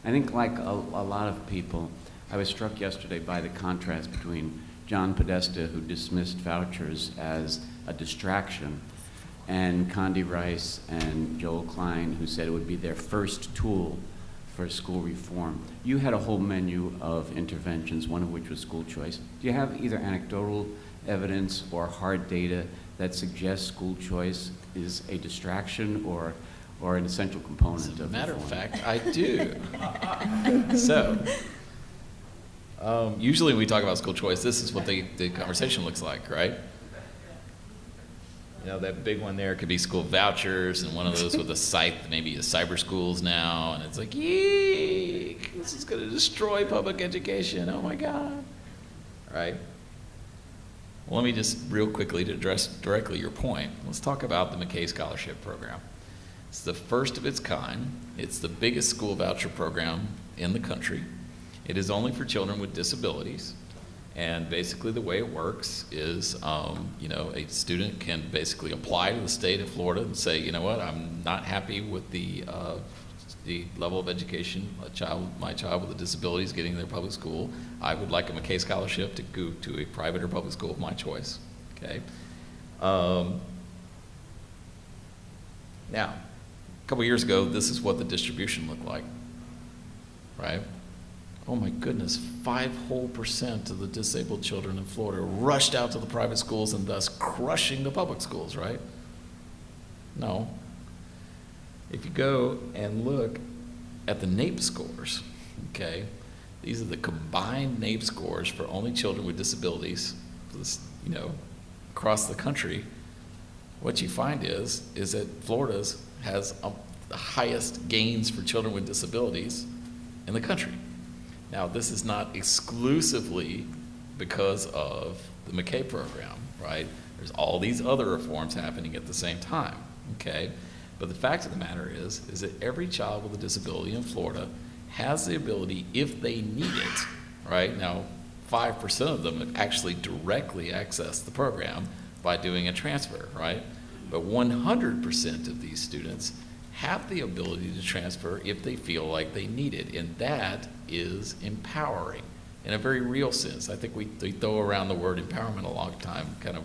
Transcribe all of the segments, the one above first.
I think like a lot of people, I was struck yesterday by the contrast between John Podesta, who dismissed vouchers as a distraction, and Condi Rice and Joel Klein, who said it would be their first tool for school reform. You had a whole menu of interventions, one of which was school choice. Do you have either anecdotal evidence or hard data that suggests school choice is a distraction or an essential component of reform? As a matter of fact, I do. So, usually when we talk about school choice, this is what the conversation looks like, right? You know, that big one there could be school vouchers, and one of those with a site, maybe a cyber schools now, and it's like, yeek, this is going to destroy public education, oh my God, right? Well, let me just real quickly to address directly your point, let's talk about the McKay Scholarship Program. It's the first of its kind. It's the biggest school voucher program in the country. It is only for children with disabilities. And basically the way it works is, you know, a student can basically apply to the state of Florida and say, you know what, I'm not happy with the level of education my child with a disability is getting in their public school. I would like a McKay Scholarship to go to a private or public school of my choice, okay? Now, a couple years ago, this is what the distribution looked like, right? Oh my goodness, 5% of the disabled children in Florida rushed out to the private schools and thus crushing the public schools, right? No. If you go and look at the NAEP scores, okay, these are the combined NAEP scores for only children with disabilities, you know, across the country. What you find is that Florida's has the highest gains for children with disabilities in the country. Now, this is not exclusively because of the McKay program, right? There's all these other reforms happening at the same time, okay? But the fact of the matter is that every child with a disability in Florida has the ability, if they need it, right? Now, 5% of them have actually directly accessed the program by doing a transfer, right? But 100% of these students have the ability to transfer if they feel like they need it, and that is empowering in a very real sense. I think we throw around the word empowerment a long time, kind of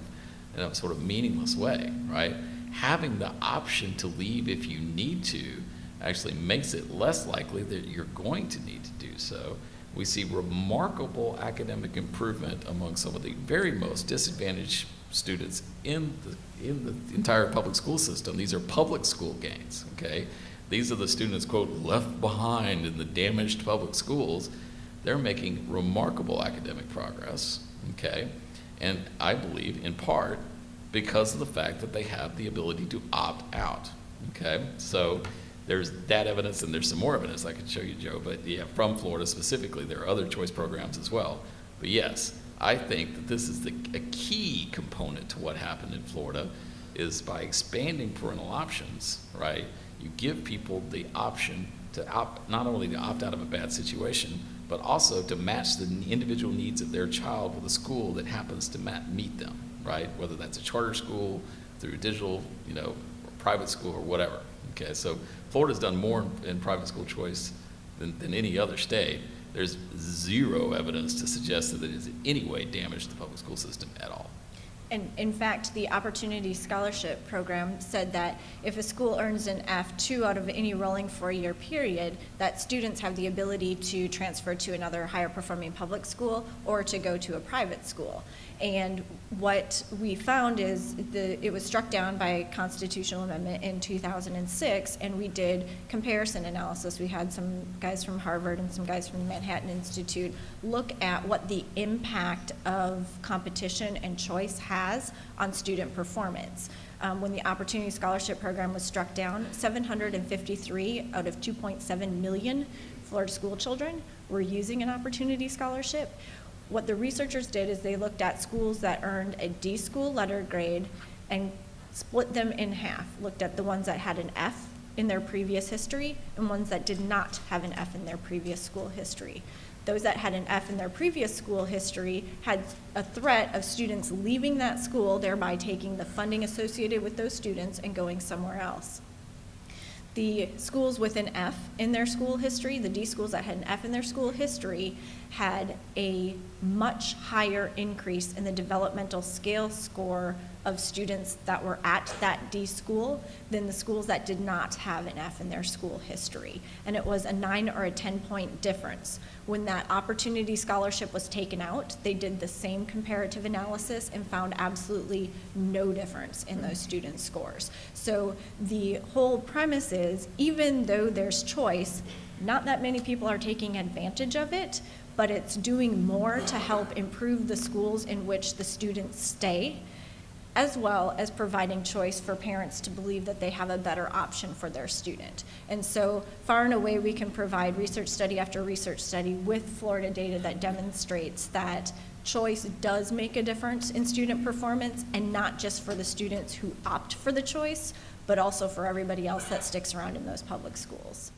in a sort of meaningless way, right? Having the option to leave if you need to actually makes it less likely that you're going to need to do so. We see remarkable academic improvement among some of the very most disadvantaged students in the entire public school system. These are public school gains, okay? These are the students, quote, left behind in the damaged public schools. They're making remarkable academic progress, okay? And I believe in part because of the fact that they have the ability to opt out, okay? So there's that evidence, and there's some more evidence I could show you, Joe, but yeah, from Florida specifically, there are other choice programs as well. But yes, I think that this is a key component to what happened in Florida is by expanding parental options, right? You give people the option to not only to opt out of a bad situation, but also to match the individual needs of their child with a school that happens to meet them, right? Whether that's a charter school, through a digital, you know, or private school or whatever, okay? So Florida's done more in private school choice than any other state. There's zero evidence to suggest that it has in any way damaged the public school system at all. And in fact, the Opportunity Scholarship Program said that if a school earns an F 2 out of any rolling 4-year period, that students have the ability to transfer to another higher performing public school or to go to a private school. And what we found is it was struck down by a constitutional amendment in 2006, and we did comparison analysis. We had some guys from Harvard and some guys from the Manhattan Institute look at what the impact of competition and choice has on student performance. When the Opportunity Scholarship Program was struck down, 753 out of 2.7 million Florida school children were using an Opportunity Scholarship. What the researchers did is they looked at schools that earned a D school letter grade and split them in half, looked at the ones that had an F in their previous history and ones that did not have an F in their previous school history. Those that had an F in their previous school history had a threat of students leaving that school, thereby taking the funding associated with those students and going somewhere else. The schools with an F in their school history, the D schools that had an F in their school history, had a much higher increase in the developmental scale score of students that were at that D school than the schools that did not have an F in their school history. And it was a 9 or a 10-point difference. When that opportunity scholarship was taken out, they did the same comparative analysis and found absolutely no difference in those students' scores. So the whole premise is, even though there's choice, not that many people are taking advantage of it, but it's doing more to help improve the schools in which the students stay, as well as providing choice for parents to believe that they have a better option for their student. And so far and away, we can provide research study after research study with Florida data that demonstrates that choice does make a difference in student performance, and not just for the students who opt for the choice, but also for everybody else that sticks around in those public schools.